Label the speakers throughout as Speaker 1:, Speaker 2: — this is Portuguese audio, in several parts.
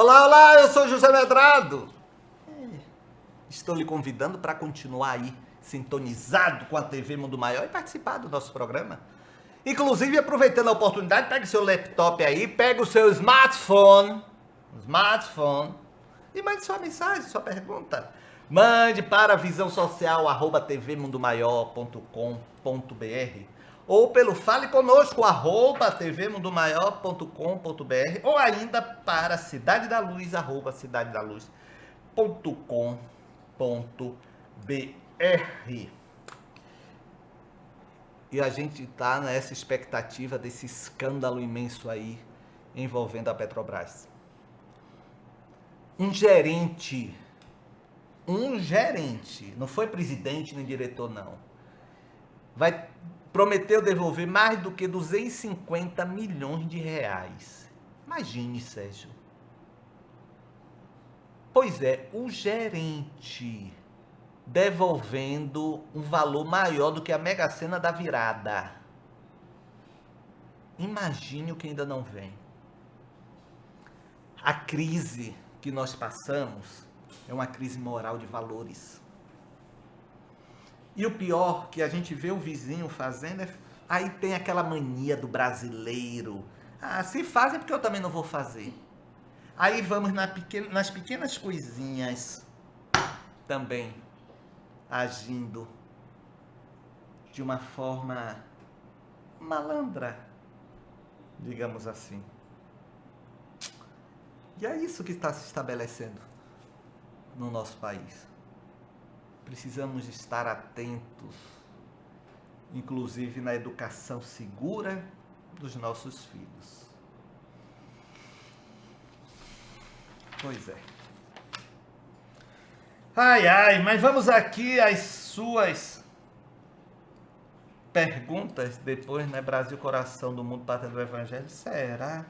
Speaker 1: Olá, olá, eu sou José Medrado. Estou lhe convidando para continuar aí, sintonizado com a TV Mundo Maior e participar do nosso programa. Inclusive, aproveitando a oportunidade, pega o seu laptop aí, pega o seu smartphone e mande sua mensagem, sua pergunta. Mande para visãosocial@tvmundomaior.com.br ou pelo fale conosco @tvmundomaior.com.br ou ainda para cidadedaluz@cidadedaluz.com.br. E a gente está nessa expectativa desse escândalo imenso aí envolvendo a Petrobras. Um gerente, não foi presidente nem diretor não, prometeu devolver mais do que 250 milhões de reais. Imagine, Sérgio. Pois é, o gerente devolvendo um valor maior do que a Mega Sena da virada. Imagine o que ainda não vem. A crise que nós passamos é uma crise moral de valores. E o pior, que a gente vê o vizinho fazendo, aí tem aquela mania do brasileiro. Ah, se fazem porque eu também não vou fazer. Aí vamos nas pequenas coisinhas também agindo de uma forma malandra, digamos assim. E é isso que está se estabelecendo no nosso país. Precisamos estar atentos, inclusive na educação segura dos nossos filhos. Pois é. Ai, mas vamos aqui às suas perguntas depois, né? Brasil, coração do mundo, pátria do evangelho. Será?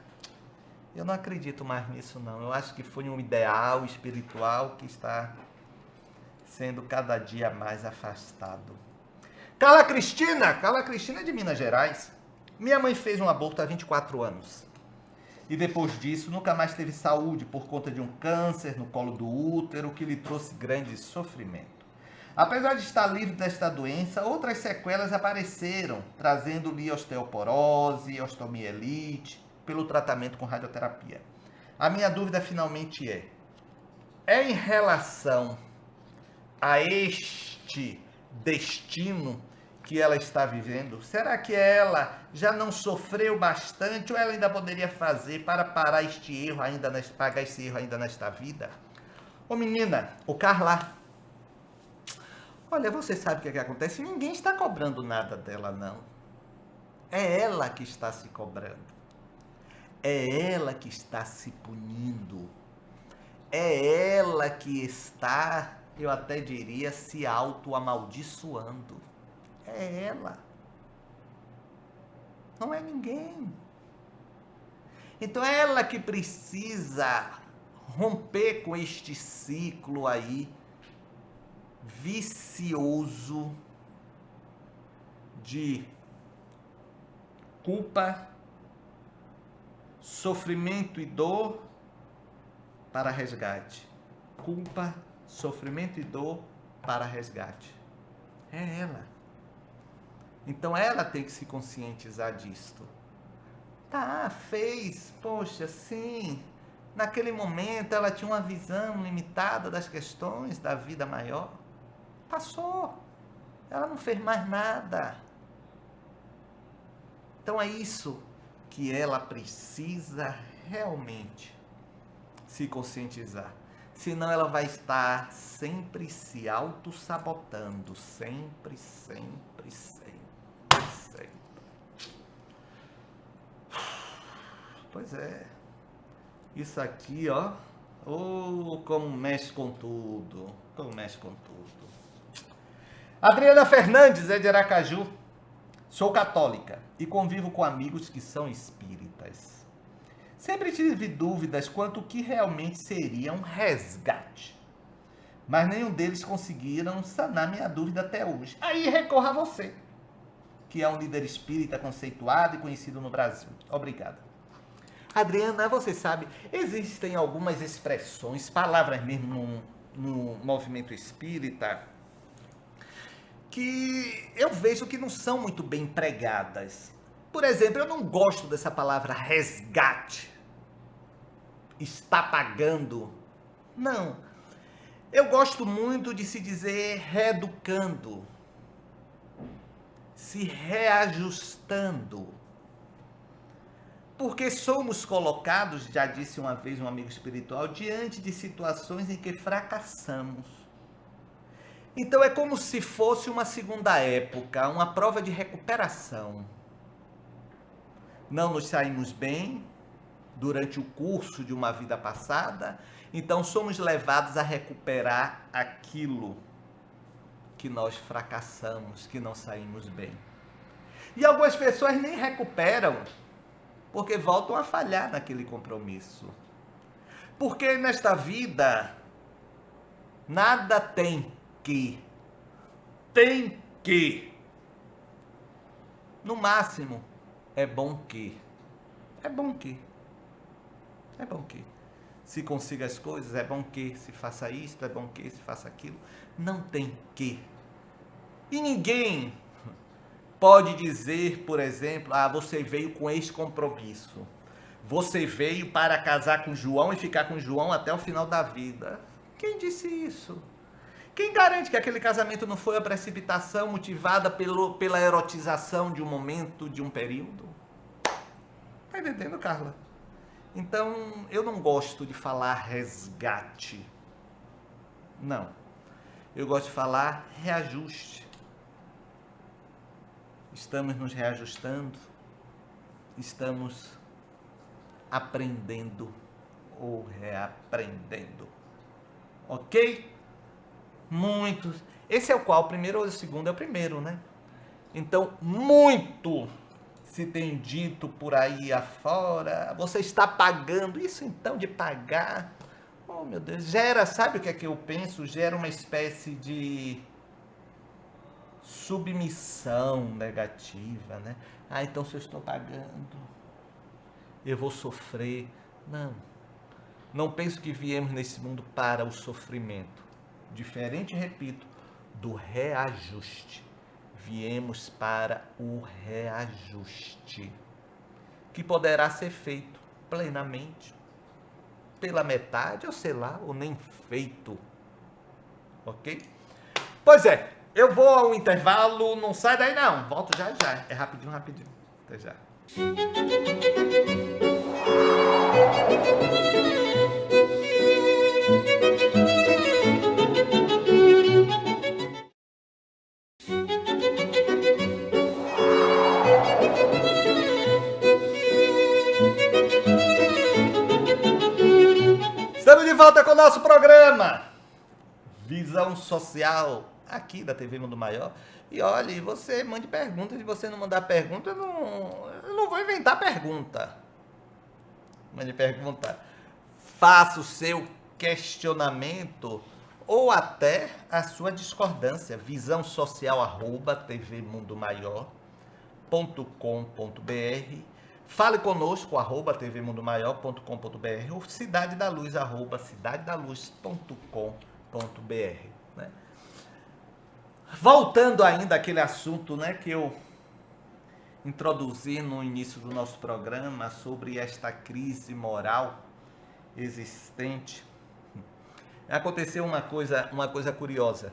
Speaker 1: Eu não acredito mais nisso, não. Eu acho que foi um ideal espiritual que está sendo cada dia mais afastado. Carla Cristina é de Minas Gerais. Minha mãe fez um aborto há 24 anos. E depois disso, nunca mais teve saúde por conta de um câncer no colo do útero que lhe trouxe grande sofrimento. Apesar de estar livre desta doença, outras sequelas apareceram, trazendo-lhe osteoporose, osteomielite, pelo tratamento com radioterapia. A minha dúvida finalmente é em relação a este destino que ela está vivendo? Será que ela já não sofreu bastante ou ela ainda poderia fazer para parar este erro pagar esse erro ainda nesta vida? Ô menina, ô Carla, olha, você sabe o que acontece? Ninguém está cobrando nada dela, não. É ela que está se cobrando. É ela que está se punindo. É ela que está, eu até diria, se auto-amaldiçoando. É ela. Não é ninguém. Então é ela que precisa romper com este ciclo aí vicioso de culpa, sofrimento e dor para resgate. Culpa, sofrimento e dor para resgate. É ela. Então ela tem que se conscientizar disto. Tá, fez, poxa, sim. Naquele momento ela tinha uma visão limitada das questões da vida maior. Passou. Ela não fez mais nada. Então é isso que ela precisa realmente se conscientizar. Senão ela vai estar sempre se auto-sabotando. Sempre. Pois é. Isso aqui, ó. Como mexe com tudo. Adriana Fernandes é de Aracaju. Sou católica e convivo com amigos que são espíritas. Sempre tive dúvidas quanto ao que realmente seria um resgate. Mas nenhum deles conseguiram sanar minha dúvida até hoje. Aí recorro a você, que é um líder espírita conceituado e conhecido no Brasil. Obrigada. Adriana, você sabe, existem algumas expressões, palavras mesmo no movimento espírita, que eu vejo que não são muito bem empregadas. Por exemplo, eu não gosto dessa palavra resgate. Está pagando. Não. Eu gosto muito de se dizer reeducando, se reajustando. Porque somos colocados, já disse uma vez um amigo espiritual, diante de situações em que fracassamos. Então é como se fosse uma segunda época, uma prova de recuperação. Não nos saímos bem durante o curso de uma vida passada, então somos levados a recuperar aquilo que nós fracassamos, que não saímos bem. E algumas pessoas nem recuperam, porque voltam a falhar naquele compromisso. Porque nesta vida, nada tem que. No máximo, é bom que. É bom que. É bom que. Se consiga as coisas, é bom que. Se faça isto, é bom que. Se faça aquilo. Não tem que. E ninguém pode dizer, por exemplo, você veio com esse compromisso. Você veio para casar com João e ficar com João até o final da vida. Quem disse isso? Quem garante que aquele casamento não foi a precipitação motivada pela erotização de um momento, de um período? Tá entendendo, Carla? Então, eu não gosto de falar resgate. Não. Eu gosto de falar reajuste. Estamos nos reajustando. Estamos aprendendo ou reaprendendo. Ok? Muitos. Esse é o qual? O primeiro ou o segundo? É o primeiro, né? Então, muito se tem dito por aí afora. Você está pagando. Isso então de pagar. Oh, meu Deus. Gera, sabe o que é que eu penso? Gera uma espécie de submissão negativa, né? Então se eu estou pagando, eu vou sofrer. Não. Não penso que viemos nesse mundo para o sofrimento. Diferente, repito, do reajuste. Viemos para o reajuste, que poderá ser feito plenamente, pela metade, ou sei lá, ou nem feito. Ok? Pois é, eu vou ao intervalo, não sai daí não, volto já já, é rapidinho, rapidinho, até já. Estamos de volta com o nosso programa Visão Social, aqui da TV Mundo Maior. E olha, você mande perguntas. Se você não mandar pergunta, eu não vou inventar pergunta. Mande pergunta. Faça o seu questionamento ou até a sua discordância. visãosocial@tvmundomaior.com.br. Fale conosco, @tvmundomaior.com.br ou cidadedaluz, cidadedaluz.com.br, né? Voltando ainda àquele assunto, né, que eu introduzi no início do nosso programa sobre esta crise moral existente, aconteceu uma coisa curiosa.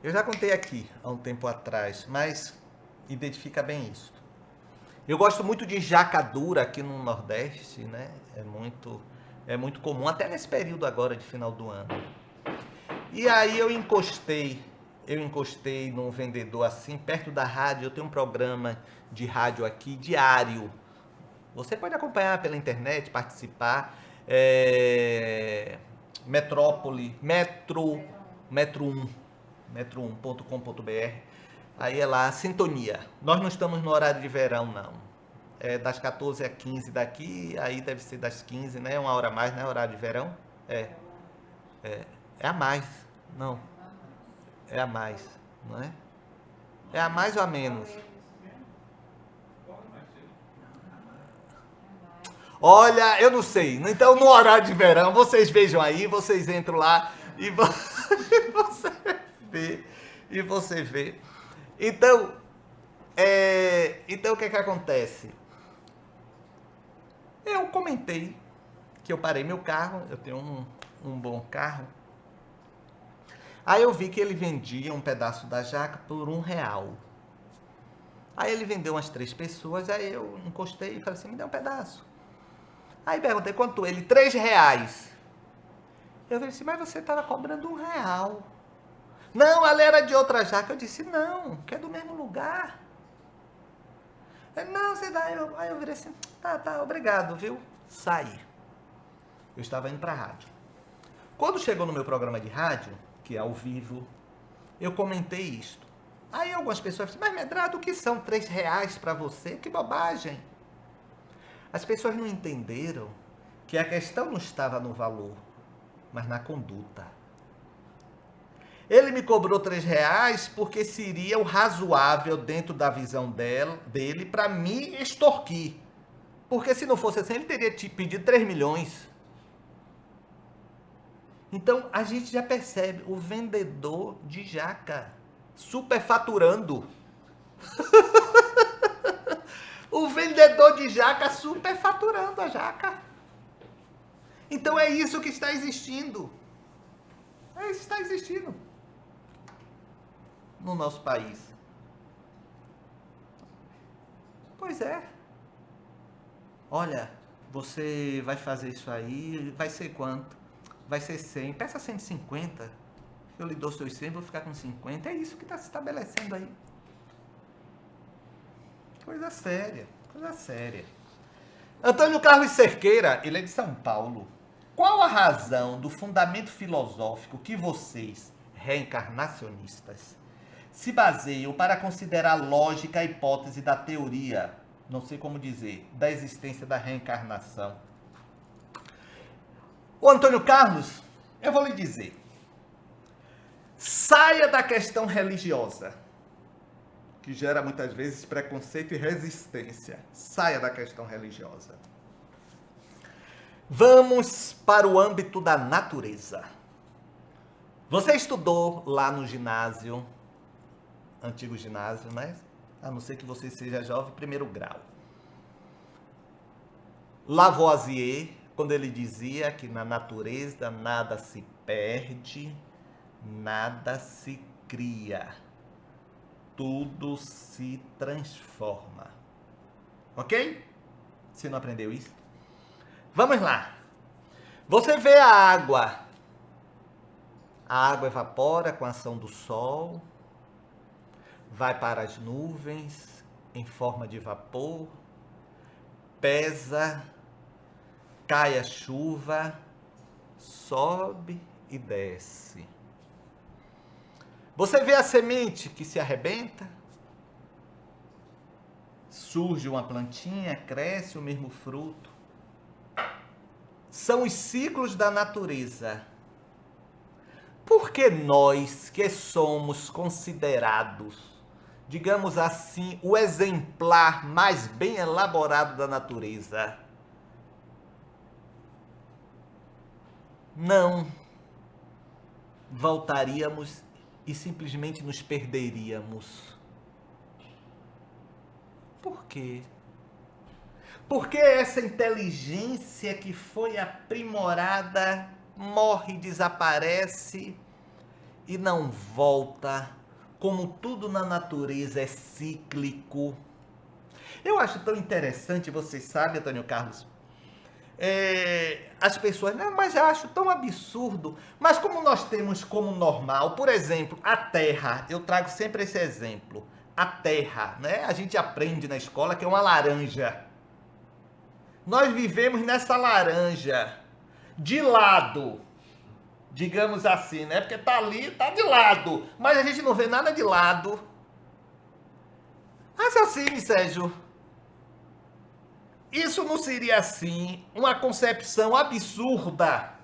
Speaker 1: Eu já contei aqui há um tempo atrás, mas identifica bem isso. Eu gosto muito de jacadura aqui no Nordeste, né? É muito comum, até nesse período agora de final do ano. E aí eu encostei num vendedor assim, perto da rádio. Eu tenho um programa de rádio aqui, diário. Você pode acompanhar pela internet, participar. Metrópole, metro1.com.br. Aí é lá, sintonia. Nós não estamos no horário de verão, não. É das 14 às 15 daqui, aí deve ser das 15, né? Uma hora a mais, né? Horário de verão. É a mais. Não. É a mais, não é? É a mais ou a menos? Olha, eu não sei. Então, no horário de verão, vocês vejam aí, vocês entram lá e você vê. E você vê. Então, então o que acontece? Eu comentei que eu parei meu carro, eu tenho um bom carro. Aí eu vi que ele vendia um pedaço da jaca por R$1. Aí ele vendeu umas 3 pessoas, aí eu encostei e falei assim, me dê um pedaço. Aí perguntei quanto ele, R$3. Eu falei assim, mas você estava cobrando R$1. Não, ela era de outra jaca. Eu disse, não, que é do mesmo lugar. Ele, não, você dá. Aí eu virei assim, tá, obrigado, viu? Saí. Eu estava indo para a rádio. Quando chegou no meu programa de rádio, que é ao vivo, eu comentei isto. Aí algumas pessoas disseram, mas Medrado, o que são R$3 para você? Que bobagem. As pessoas não entenderam que a questão não estava no valor, mas na conduta. Ele me cobrou R$3 porque seria o razoável dentro da visão dele para me extorquir. Porque se não fosse assim, ele teria te pedido 3 milhões. Então, a gente já percebe o vendedor de jaca superfaturando. O vendedor de jaca superfaturando a jaca. Então, é isso que está existindo. É isso que está existindo no nosso país. Pois é. Olha, você vai fazer isso aí, vai ser quanto? Vai ser 100, peça 150. Eu lhe dou seus 100, vou ficar com 50. É isso que está se estabelecendo aí. Coisa séria, coisa séria. Antônio Carlos Cerqueira, ele é de São Paulo. Qual a razão do fundamento filosófico que vocês, reencarnacionistas, se baseiam para considerar lógica a hipótese da teoria, não sei como dizer, da existência da reencarnação? Ô Antônio Carlos, eu vou lhe dizer, saia da questão religiosa, que gera muitas vezes preconceito e resistência. Saia da questão religiosa. Vamos para o âmbito da natureza. Você estudou lá no ginásio, antigo ginásio, né? A não ser que você seja jovem, 1º grau. Lavoisier, quando ele dizia que na natureza nada se perde, nada se cria. Tudo se transforma. Ok? Você não aprendeu isso? Vamos lá. Você vê a água. A água evapora com a ação do sol, vai para as nuvens em forma de vapor, pesa, cai a chuva, sobe e desce. Você vê a semente que se arrebenta, surge uma plantinha, cresce o mesmo fruto. São os ciclos da natureza. Por que nós, que somos considerados, digamos assim, o exemplar mais bem elaborado da natureza, não voltaríamos e simplesmente nos perderíamos? Por quê? Porque essa inteligência que foi aprimorada morre, desaparece e não volta, como tudo na natureza é cíclico. Eu acho tão interessante, você sabe, Antônio Carlos, as pessoas, né, mas eu acho tão absurdo, mas como nós temos como normal, por exemplo, a Terra, eu trago sempre esse exemplo, a Terra, né, a gente aprende na escola que é uma laranja. Nós vivemos nessa laranja, de lado, digamos assim, né? Porque tá ali, tá de lado, mas a gente não vê nada de lado. Raciocine, Sérgio. Isso não seria assim uma concepção absurda,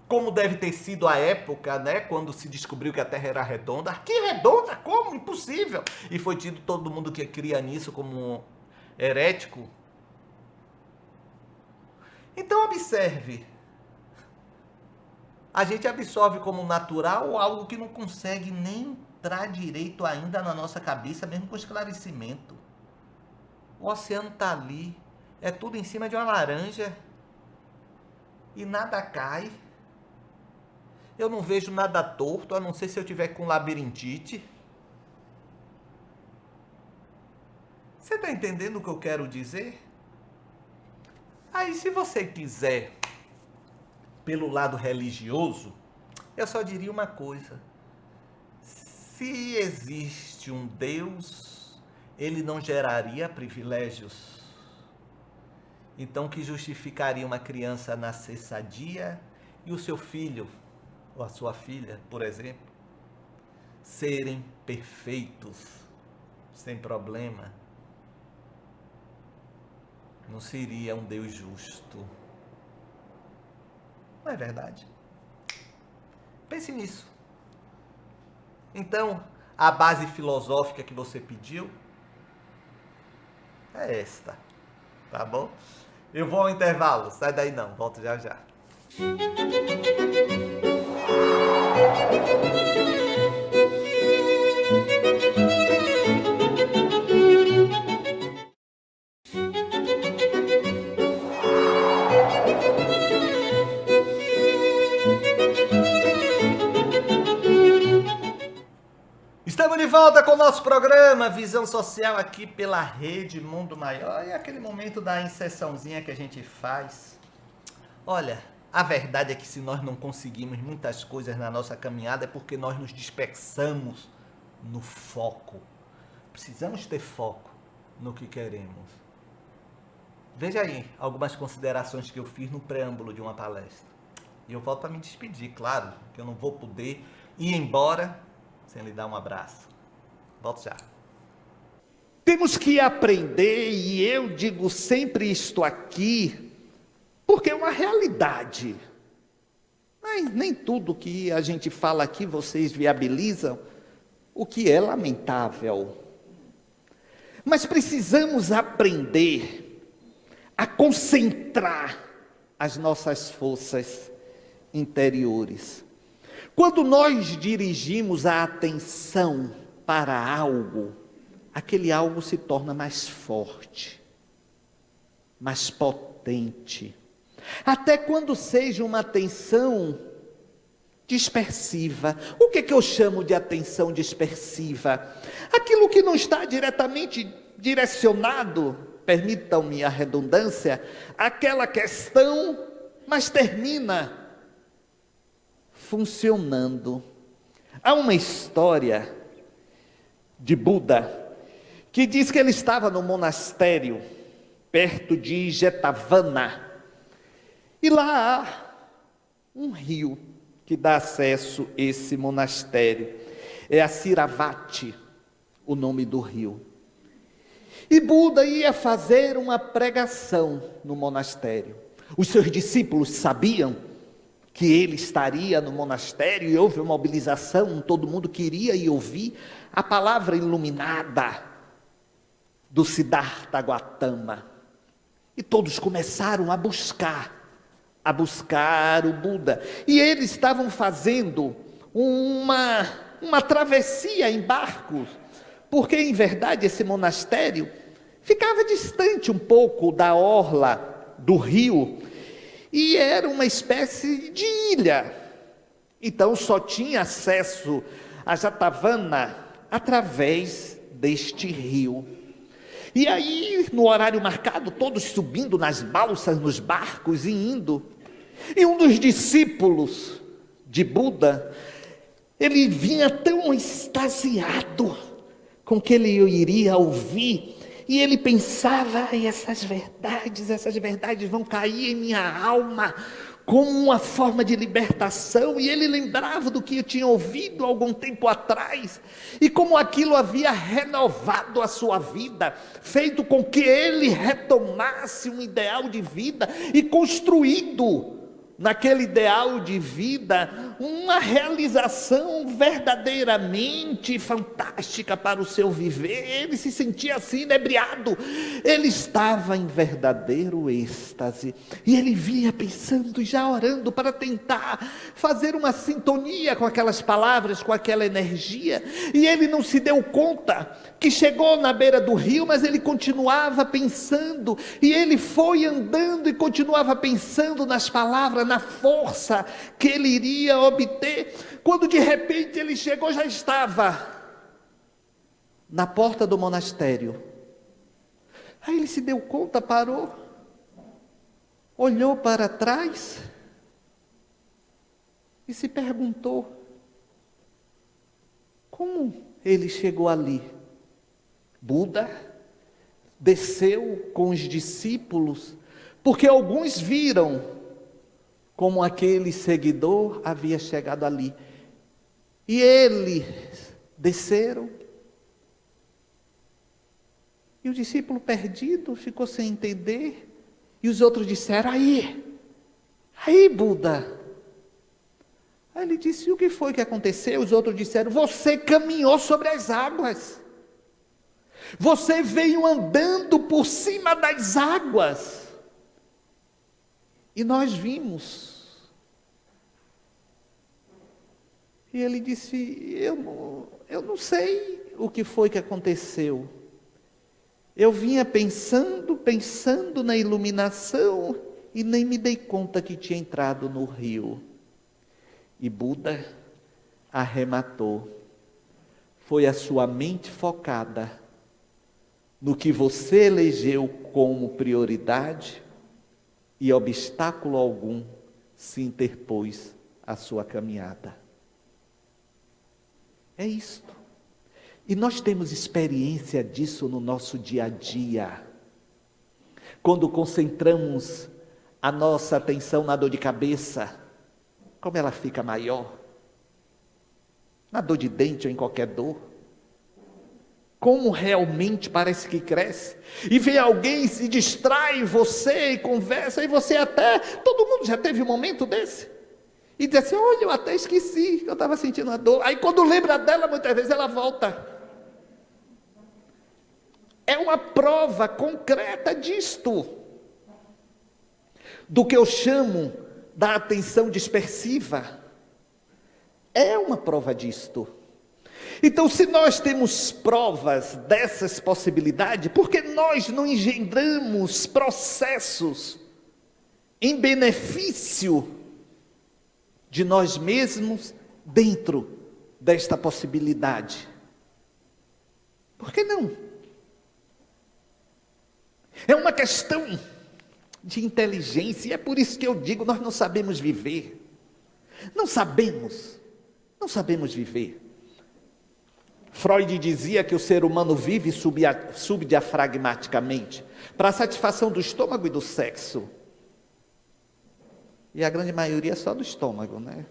Speaker 1: como deve ter sido a época, né? Quando se descobriu que a Terra era redonda. Que redonda? Como? Impossível! E foi tido todo mundo que cria nisso como herético. Então observe, a gente absorve como natural algo que não consegue nem entrar direito ainda na nossa cabeça, mesmo com esclarecimento. O oceano está ali, é tudo em cima de uma laranja e nada cai. Eu não vejo nada torto, a não ser se eu tiver com labirintite. Você está entendendo o que eu quero dizer? Aí, se você quiser, pelo lado religioso, eu só diria uma coisa. Se existe um Deus, ele não geraria privilégios. Então, que justificaria uma criança nascer sadia e o seu filho, ou a sua filha, por exemplo, serem perfeitos, sem problema? Não seria um Deus justo. Não é verdade? Pense nisso. Então, a base filosófica que você pediu é esta, tá bom? Eu vou ao intervalo, sai daí não, volto já já. Estamos de volta com o nosso programa Visão Social aqui pela Rede Mundo Maior. E aquele momento da inserçãozinha que a gente faz. Olha, a verdade é que se nós não conseguimos muitas coisas na nossa caminhada é porque nós nos dispersamos no foco. Precisamos ter foco no que queremos. Veja aí algumas considerações que eu fiz no preâmbulo de uma palestra. E eu volto para me despedir, claro, que eu não vou poder ir embora sem lhe dar um abraço. Volto já.
Speaker 2: Temos que aprender, e eu digo sempre isto aqui, porque é uma realidade. Mas nem tudo que a gente fala aqui vocês viabilizam, o que é lamentável. Mas precisamos aprender a concentrar as nossas forças interiores. Quando nós dirigimos a atenção para algo, aquele algo se torna mais forte, mais potente. Até quando seja uma atenção dispersiva. O que eu chamo de atenção dispersiva? Aquilo que não está diretamente direcionado, permitam-me a redundância, àquela questão, mas termina funcionando. Há uma história de Buda que diz que ele estava no monastério perto de Jetavana e lá há um rio que dá acesso a esse monastério. É a Siravati, o nome do rio. E Buda ia fazer uma pregação no monastério. Os seus discípulos sabiam que ele estaria no monastério e houve uma mobilização, todo mundo queria ir ouvir a palavra iluminada do Siddhartha Gautama. E todos começaram a buscar o Buda. E eles estavam fazendo uma travessia em barcos, porque em verdade esse monastério ficava distante um pouco da orla do rio, e era uma espécie de ilha. Então só tinha acesso a Jetavana através deste rio. E aí, no horário marcado, todos subindo nas balsas, nos barcos e indo. E um dos discípulos de Buda, ele vinha tão extasiado com o que ele iria ouvir, e ele pensava, essas verdades vão cair em minha alma como uma forma de libertação. E ele lembrava do que eu tinha ouvido algum tempo atrás, e como aquilo havia renovado a sua vida, feito com que ele retomasse um ideal de vida e construído naquele ideal de vida, uma realização verdadeiramente fantástica para o seu viver. Ele se sentia assim, inebriado, ele estava em verdadeiro êxtase, e ele vinha pensando, já orando, para tentar fazer uma sintonia com aquelas palavras, com aquela energia, e ele não se deu conta que chegou na beira do rio, mas ele continuava pensando, e ele foi andando e continuava pensando nas palavras, na força que ele iria obter, quando de repente ele chegou, já estava na porta do monastério. Aí ele se deu conta, parou, olhou para trás e se perguntou, como ele chegou ali? Buda desceu com os discípulos, porque alguns viram como aquele seguidor havia chegado ali, e eles desceram, e o discípulo perdido ficou sem entender, e os outros disseram, aí Buda. Aí ele disse, o que foi que aconteceu? Os outros disseram, você caminhou sobre as águas, você veio andando por cima das águas, e nós vimos. E ele disse, eu não sei o que foi que aconteceu. Eu vinha pensando na iluminação, e nem me dei conta que tinha entrado no rio. E Buda arrematou. Foi a sua mente focada no que você elegeu como prioridade, e obstáculo algum se interpôs à sua caminhada. É isto. E nós temos experiência disso no nosso dia a dia. Quando concentramos a nossa atenção na dor de cabeça, como ela fica maior? Na dor de dente ou em qualquer dor? Como realmente parece que cresce, e vem alguém, se distrai você e conversa, e você até, todo mundo já teve um momento desse, e diz assim, olha, eu até esqueci que eu estava sentindo a dor, aí quando lembra dela, muitas vezes ela volta. É uma prova concreta disto, do que eu chamo da atenção dispersiva, é uma prova disto. Então, se nós temos provas dessas possibilidades, por que nós não engendramos processos em benefício de nós mesmos dentro desta possibilidade? Por que não? É uma questão de inteligência, e é por isso que eu digo, nós não sabemos viver. Não sabemos viver. Freud dizia que o ser humano vive subdiafragmaticamente, para a satisfação do estômago e do sexo. E a grande maioria é só do estômago, né?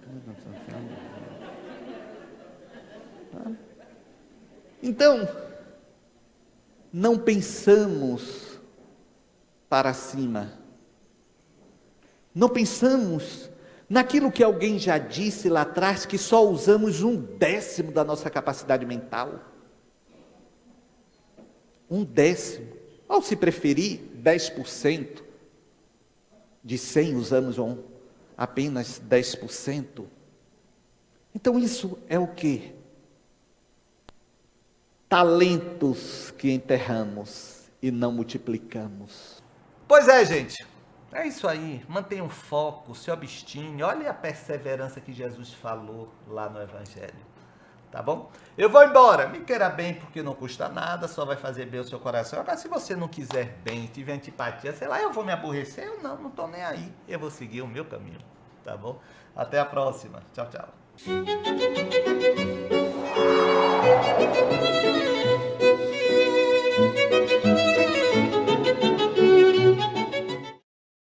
Speaker 2: Então, não pensamos para cima. Não pensamos naquilo que alguém já disse lá atrás, que só usamos 1/10 da nossa capacidade mental. 1/10, ou se preferir, 10%. De 100 usamos apenas 10%. Então isso é o quê? Talentos que enterramos e não multiplicamos.
Speaker 1: Pois é, gente. É isso aí, mantenha o foco, se obstine, olha a perseverança que Jesus falou lá no Evangelho, tá bom? Eu vou embora, me queira bem porque não custa nada, só vai fazer bem o seu coração. Agora, se você não quiser bem, tiver antipatia, sei lá, eu vou me aborrecer, eu não estou nem aí, eu vou seguir o meu caminho, tá bom? Até a próxima, tchau, tchau.